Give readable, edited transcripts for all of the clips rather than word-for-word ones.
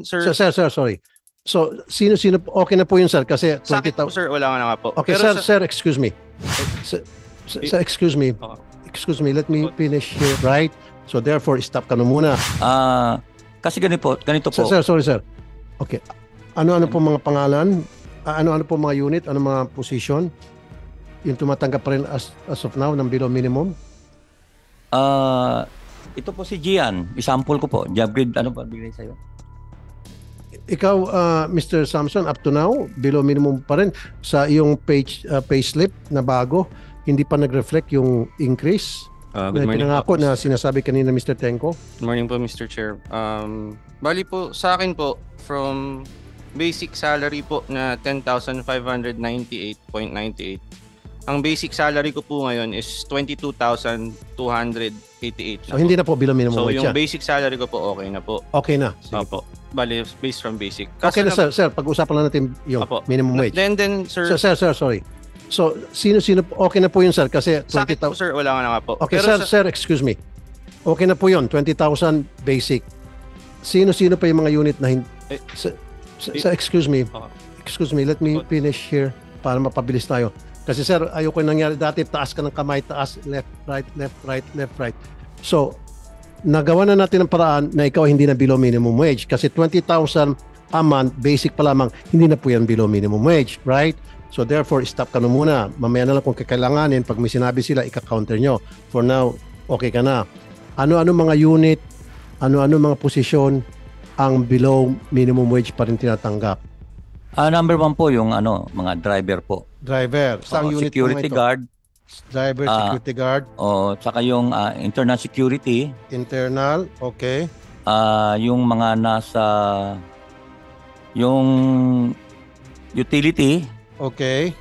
sir, Sorry. So, sino, okay na po yun, sir, kasi sa akin po, 20,000. sir, wala nga po. Okay, Pero sir, excuse me. Sir, excuse me. Oo. Excuse me, let me finish here, right? So, therefore, stop ka na muna. Kasi ganito po. Sir, sorry, sir. Okay. Ano-ano po mga pangalan? Ano-ano po mga unit? Ano mga position? Yung tumatanggap pa rin as of now ng below minimum? Ito po si Gian. Isample ko po. Job grade, ano ba bigay sa'yo? Ikaw, Mr. Samson, up to now, below minimum pa rin sa iyong payslip na bago, hindi pa nag-reflect yung increase good na morning pinangako po, na sinasabi kanina Mr. Tenko. Good morning po, Mr. Chair. Bali po, sa akin po, from basic salary po na 10,598.98, ang basic salary ko po ngayon is 22,288. So, hindi na po below minimum So, wage yung yan. basic salary ko po, okay na po. Okay na. Sige. Opo. Bali, based from basic. Okay na, sir. Sir, pag-usapan lang natin yung Opo. minimum wage. Then, sir, Sir, sorry. So, sino, okay na po yun, sir? Kasi sa akin po, 20,000. sir, wala nga po. Okay, Pero sir, excuse me. Okay na po yun, 20,000 basic. Sino pa yung mga unit na hindi? Eh, Sir, excuse me. Oo. Excuse me, let me finish here para mapabilis tayo. Kasi sir, ayoko yung nangyari dati, taas ka ng kamay, taas, left, right, left, right, left, right. So, nagawa na natin ang paraan na ikaw hindi na below minimum wage. Kasi 20,000 a month, basic pa lamang, hindi na po yan below minimum wage, right? So therefore, stop ka na muna. Mamaya na lang kung kakailanganin, pag may sinabi sila, ika-counter nyo. For now, okay ka na. Ano-ano mga unit, ano-ano mga posisyon ang below minimum wage pa rin tinatanggap? Number 1 po yung mga driver po. Driver. Saan unit security po ito? guard. Driver, security guard, Tsaka yung internal security. internal, okay. Yung mga nasa yung utility. Okay.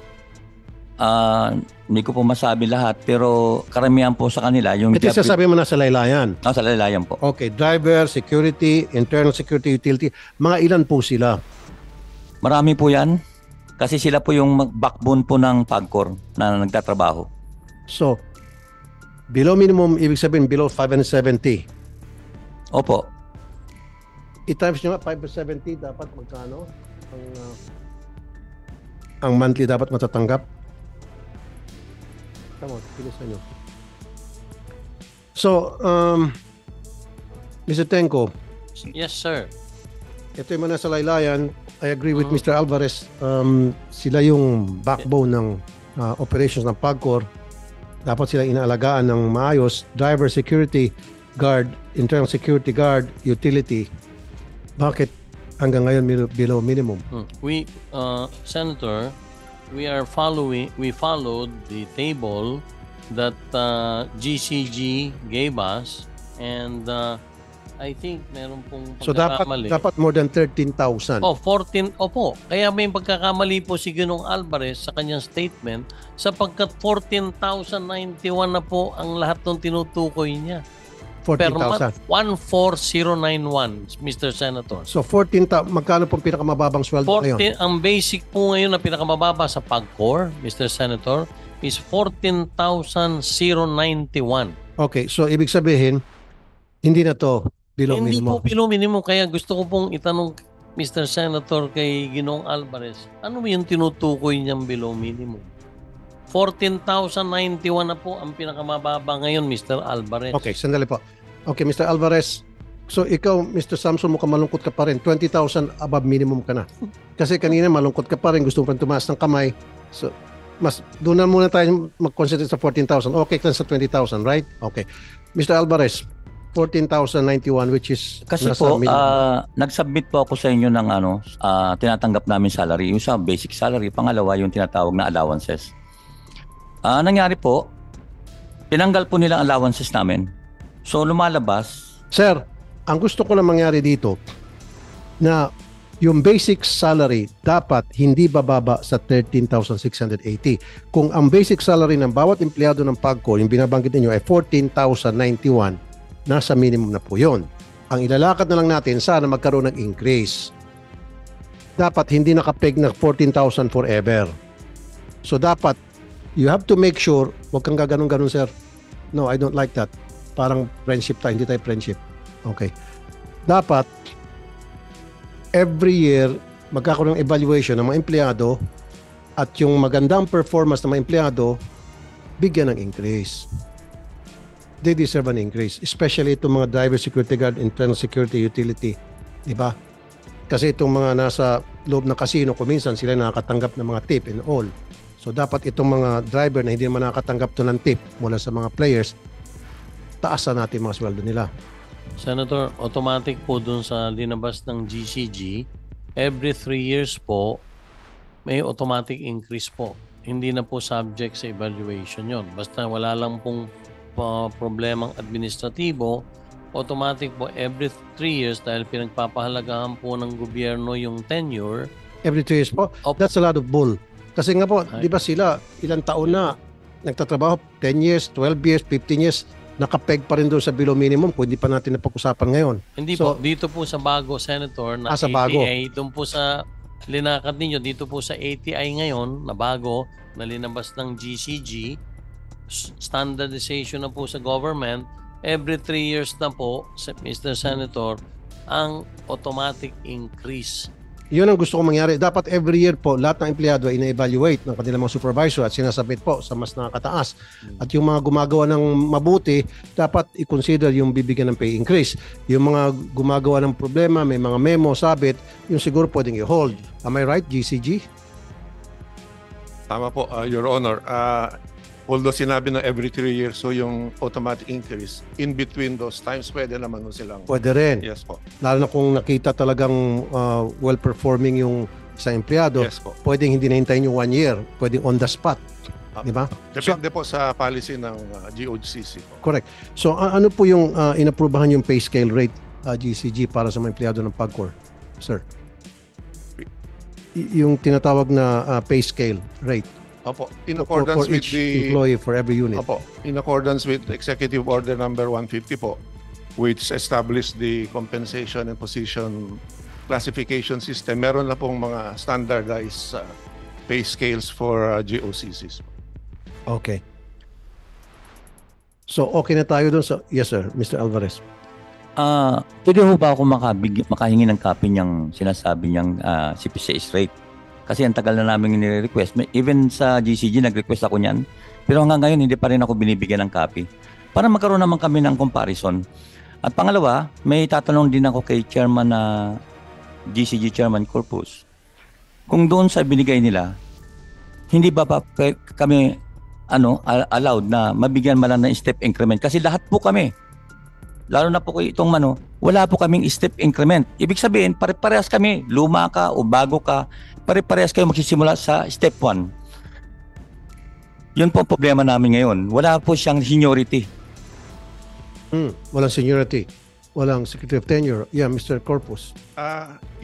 Hindi ko po masabi lahat pero karamihan po sa kanila yung Ito sasabi mo na sa laylayan. sa lalayan po. Okay, driver, security, internal security, utility. Mga ilan po sila? Marami po yan kasi sila po yung backbone po ng PAGCOR na nagtatrabaho. So, below minimum, ibig sabihin below 570. Opo. I-times nyo nga, 570 dapat magkano? Ang monthly dapat matatanggap? Come on, bilisan nyo. So, Mr. Tenko, Yes, sir. ito yung mga nasa laylayan. I agree with Mr. Alvarez. Sila yung backbone ng operations ng PAGCOR. Dapat sila inaalagaan ng maayos. Driver, security guard, internal security guard, utility. Bakit hanggang ngayon below minimum? We, Senator, we followed the table that GCG gave us, and I think meron pong So pagkakamali. dapat more than 13,000. 14, opo. Kaya may pagkakamali po si Ginong Alvarez sa kanyang statement sapagkat 14,091 na po ang lahat ng tinutukoy niya. Per 14,000. month, 14091, Mr. Senator. So 14,000, magkano pong pinakamababang sweldo ngayon? 14, ang basic po ngayon na pinakamababa sa PAGCOR, Mr. Senator, is 14,091. Okay, so ibig sabihin, hindi na to below Hindi minimum. po below minimum. Kaya gusto ko pong itanong, Mr. Senator, kay Ginong Alvarez, ano yung tinutukoy niyang below minimum? 14,091 na po ang pinakamababa ngayon, Mr. Alvarez. Okay, sandali po. Okay, Mr. Alvarez, so ikaw, Mr. Samson, mukhang malungkot ka pa rin. 20,000 above minimum ka na. Kasi kanina malungkot ka pa rin, gusto mo pa tumaas ng kamay. So, doon na muna tayo mag-concentrate sa 14,000. Okay ka sa 20,000, right? Okay. Mr. Alvarez, 14,091 which is Kasi nasa po, minimum. nag-submit po ako sa inyo ng tinatanggap namin salary. Yung sa basic salary, pangalawa yung tinatawag na allowances. Nangyari po, tinanggal po nila ang allowances namin. So lumalabas. Sir, ang gusto ko lang mangyari dito na yung basic salary dapat hindi bababa sa 13,680. Kung ang basic salary ng bawat empleyado ng PAGCOR, yung binabanggit ninyo ay 14,091, nasa minimum na po yun. Ang ilalakad na lang natin, sana magkaroon ng increase. Dapat hindi nakapeg na 14,000 forever. So dapat, you have to make sure, huwag kang gaganon-ganon, sir. No, I don't like that. Parang friendship tayo, hindi tayo friendship. Okay. Dapat, every year, magkakaroon ng evaluation ng mga empleyado at yung magandang performance ng mga empleyado, bigyan ng increase. They deserve an increase. Especially itong mga driver, security guard, internal security, utility. Diba? Kasi itong mga nasa loob ng casino, kuminsan sila nakakatanggap ng mga tip and all. So dapat itong mga driver na hindi naman nakakatanggap to ng tip mula sa mga players, taasan natin mga sweldo nila. Senator, automatic po dun sa linabas ng GCG, every 3 years po, may automatic increase po. Hindi na po subject sa evaluation yon. Basta wala lang pong problemang administratibo, automatic po every 3 years dahil pinagpapahalagahan po ng gobyerno yung tenure. Every 2 years po, that's a lot of bull. Kasi nga po, di ba sila, ilang taon na nagtatrabaho, 10 years, 12 years, 15 years, nakapeg pa rin doon sa below minimum kung hindi pa natin napag-usapan ngayon. Hindi So, po, dito po sa bago, Senator, na sa bago. ATI, doon po sa linakad ninyo, dito po sa ATI ngayon, na bago, na linabas ng GCG, standardization na po sa government, every 3 years na po, Mr. Senator, ang automatic increase. Yun ang gusto kong mangyari. Dapat every year po, lahat ng empleyado ay ina-evaluate ng kanilang mga supervisor at sinasabit po sa mas nakakataas. At yung mga gumagawa ng mabuti, dapat i-consider yung bibigyan ng pay increase. Yung mga gumagawa ng problema, may mga memo, sabit, yung siguro pwedeng i-hold. Am I right, GCG? Tama po, Your Honor. Although sinabi na every 3 years, so yung automatic increase, in between those times, pwede naman silang... Pwede rin. Yes po. Lalo na kung nakita talagang well-performing yung isang empleyado, Yes po. pwedeng hindi nahintayin yung 1 year. Pwedeng on the spot. Di ba? Depende po sa policy ng GOCC po. Correct. So, ano po yung inaprubahan yung pay scale rate, GCG, para sa mga empleyado ng PAGCOR? Sir? Yung tinatawag na pay scale rate. Opo, in For accordance with each the... employee for every unit. Opo, in accordance with Executive Order number 150 po, which established the compensation and position classification system, meron na pong mga standardized pay scales for GOCCs. Okay. So, okay na tayo dun sa... Yes, sir. Mr. Alvarez. Pwede ho ba ako makahingi ng copy niyang sinasabi niyang CPCS rate? Kasi ang tagal na namin nire-request. Even sa GCG, nag-request ako niyan. Pero hanggang ngayon, hindi pa rin ako binibigyan ng copy. Para magkaroon naman kami ng comparison. At pangalawa, may tatanong din ako kay Chairman na GCG Chairman Corpus. Kung doon sa binigay nila, hindi ba kami allowed na mabigyan man lang ng step increment? Kasi lahat po kami, lalo na po itong wala po kaming step increment. Ibig sabihin, pare-parehas kami, luma ka o bago ka, pare-parehas kayo magsisimula sa step 1. Yun po ang problema namin ngayon. Wala po siyang seniority. Walang seniority. Walang Secretary of Tenure. Yeah, Mr. Corpus.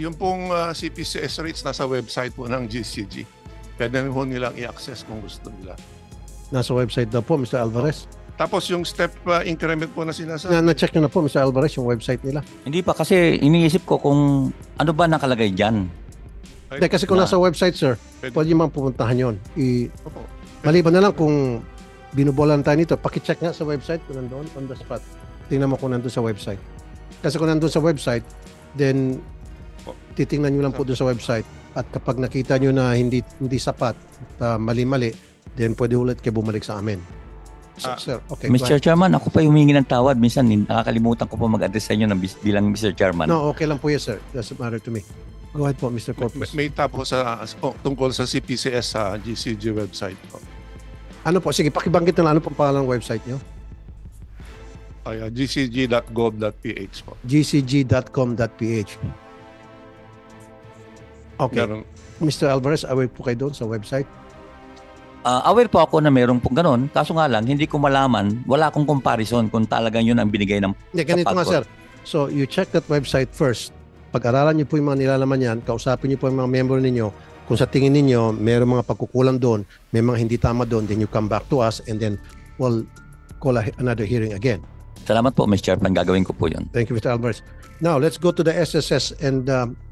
Yung pong CPCS rates nasa website po ng GCG. Pwede rin po nilang i-access kung gusto nila. Nasa website daw po, Mr. Alvarez. Tapos yung step increment po na sinasabi. Na-check nyo na po, Mr. Alvarez, yung website nila. Hindi pa kasi iniisip ko kung ano ba nakalagay dyan. Hindi, kasi kung nasa website, sir, pwede nyo mang pumuntahan yun. Opo. Maliban na lang kung binubolan tayo nito, pakicheck nga sa website kung nandoon on the spot. Tingnan mo kung nandoon sa website. Kasi kung nandoon sa website, then titingnan nyo lang po doon sa website. At kapag nakita nyo na hindi sapat, mali-mali, then pwede ulit kayo bumalik sa amin. So, sir, okay. Mr. Chairman, ako pa humingi ng tawad. Minsan, nakakalimutan ko pa mag-address sa inyo bilang Mr. Chairman. No, okay lang po yes, sir. Doesn't matter to me. Go ahead po, Mr. Corpus. May tab po tungkol sa CPCS sa GCG website po. Ano po? Sige, pakibanggit na lang. Ano po pangalan ng website nyo? gcg.gov.ph po. gcg.com.ph. Okay. Meron, Mr. Alvarez, aware po kayo doon sa website? Aware po ako na mayroong pong ganun. Kaso nga lang, hindi ko malaman, wala akong comparison kung talagang yun ang binigay ng Hindi, ganito nga, PAGCOR. sir. So, you check that website first. Pag-aralan niyo po yung mga nilalaman yan, kausapin niyo po yung mga member ninyo. Kung sa tingin ninyo, mayroong mga pagkukulang doon, may mga hindi tama doon, then you come back to us and then we'll call another hearing again. Salamat po, Mr. Chairman. Gagawin ko po yun. Thank you, Mr. Alvarez. Now, let's go to the SSS and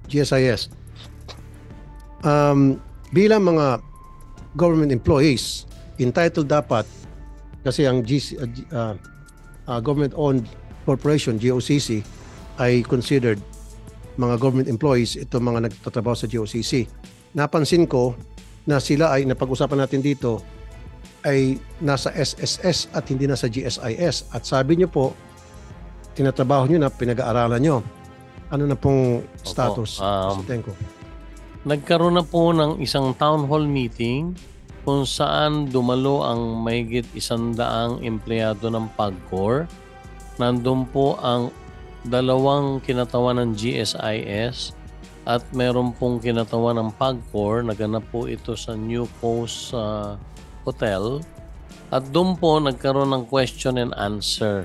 GSIS. Bilang mga government employees, entitled dapat, kasi ang government-owned corporation, GOCC, ay considered mga government employees, itong mga nagtatrabaho sa GOCC. Napansin ko na sila ay, napag-usapan natin dito, ay nasa SSS at hindi nasa GSIS. At sabi nyo po, tinatrabaho nyo na, pinag-aaralan nyo. Ano na pong status? Mr. Tenko? Nagkaroon na po ng isang town hall meeting kung saan dumalo ang mahigit 100 empleyado ng PAGCOR. Nandun po ang 2 kinatawan ng GSIS at meron pong kinatawan ng PAGCOR. Naganap po ito sa New Coast Hotel. At doon po nagkaroon ng question and answer.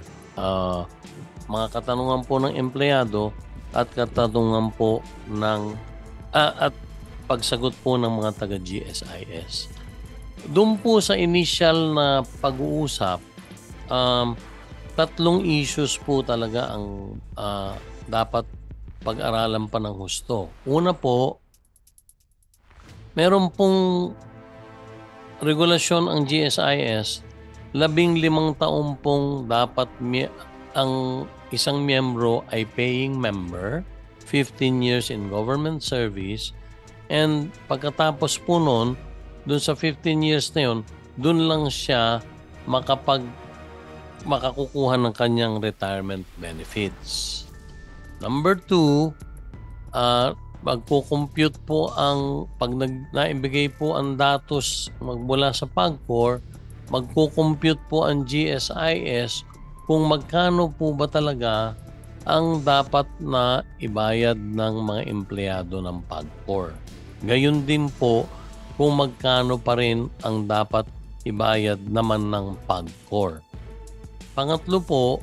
Mga katanungan po ng empleyado at katanungan po ng at pagsagot po ng mga taga-GSIS. Doon po sa initial na pag-uusap, 3 issues po talaga ang dapat pag-aralan pa ng husto. Una po, meron pong regulasyon ang GSIS, 15 taon pong dapat ang isang miyembro ay paying member, 15 years in government service, and pagkatapos po nun, dun sa 15 years na yun, dun lang siya makakukuha ng kanyang retirement benefits. Number 2, magko-compute po pag naibigay po ang datos magmula sa PAGCOR, magko-compute po ang GSIS kung magkano po ba talaga ang dapat na ibayad ng mga empleyado ng PAGCOR. Gayon din po kung magkano pa rin ang dapat ibayad naman ng PAGCOR. Pangatlo po,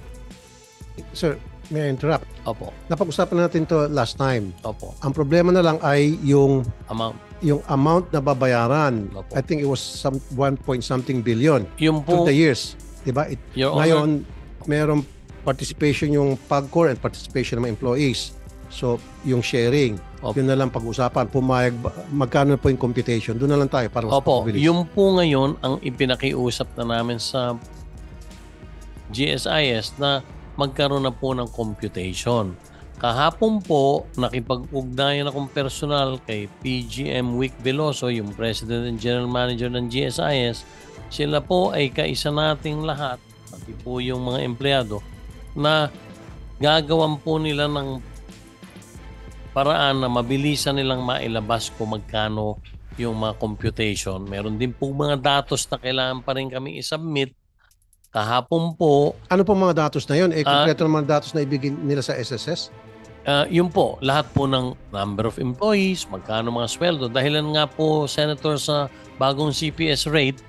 Sir, may I interrupt? opo, Napag-usapan natin to last time. opo, Ang problema na lang ay yung amount. na babayaran. Opo. I think it was 1 billion Yung through po, the years. Diba? Your Honor, Ngayon, merong participation yung PAGCOR and participation ng mga employees. So, yung sharing, Opo. yun na lang pag-usapan. Pumayag, magkano po yung computation? Doon na lang tayo para mas opo, mabilis. yung po ngayon ang ipinakiusap na namin sa GSIS na magkaroon na po ng computation. Kahapon po, nakipag-ugnayan akong personal kay PGM Wick Veloso, yung President and General Manager ng GSIS. Sila po ay kaisa nating lahat, pati po yung mga empleyado, na gagawan po nila ng paraan na mabilisan nilang mailabas kung magkano yung mga computation. Meron din po mga datos na kailangan pa rin kami isubmit. Kahapon po, Ano pong mga datos na yun? Kompleto ng mga datos na ibigin nila sa SSS? yun po, lahat po ng number of employees, magkano mga sweldo. Dahilan nga po, Senator, sa bagong CPS rate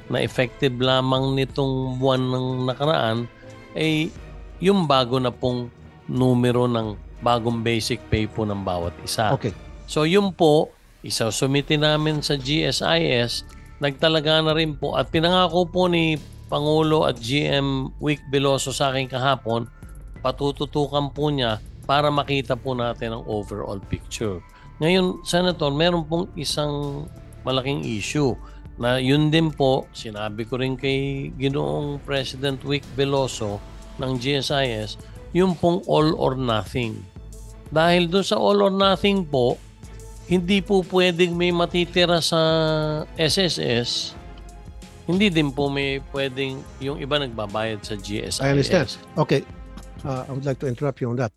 na effective lamang nitong buwan ng nakaraan, ay yung bago na pong numero ng bagong basic pay po ng bawat isa. Okay. So yun po, isasumitin namin sa GSIS, nagtalaga na rin po at pinangako po ni Pangulo at GM Wick Veloso sa akin kahapon, patututukan po niya para makita po natin ang overall picture. Ngayon, Senator, meron pong isang malaking issue na yun din po, sinabi ko rin kay Ginoong President Wick Veloso ng GSIS, yung pong all or nothing. Dahil doon sa all or nothing po, hindi po pwedeng may matitira sa SSS, hindi din po may pwedeng yung iba nagbabayad sa GSIS. I understand. Okay. I would like to interrupt you on that.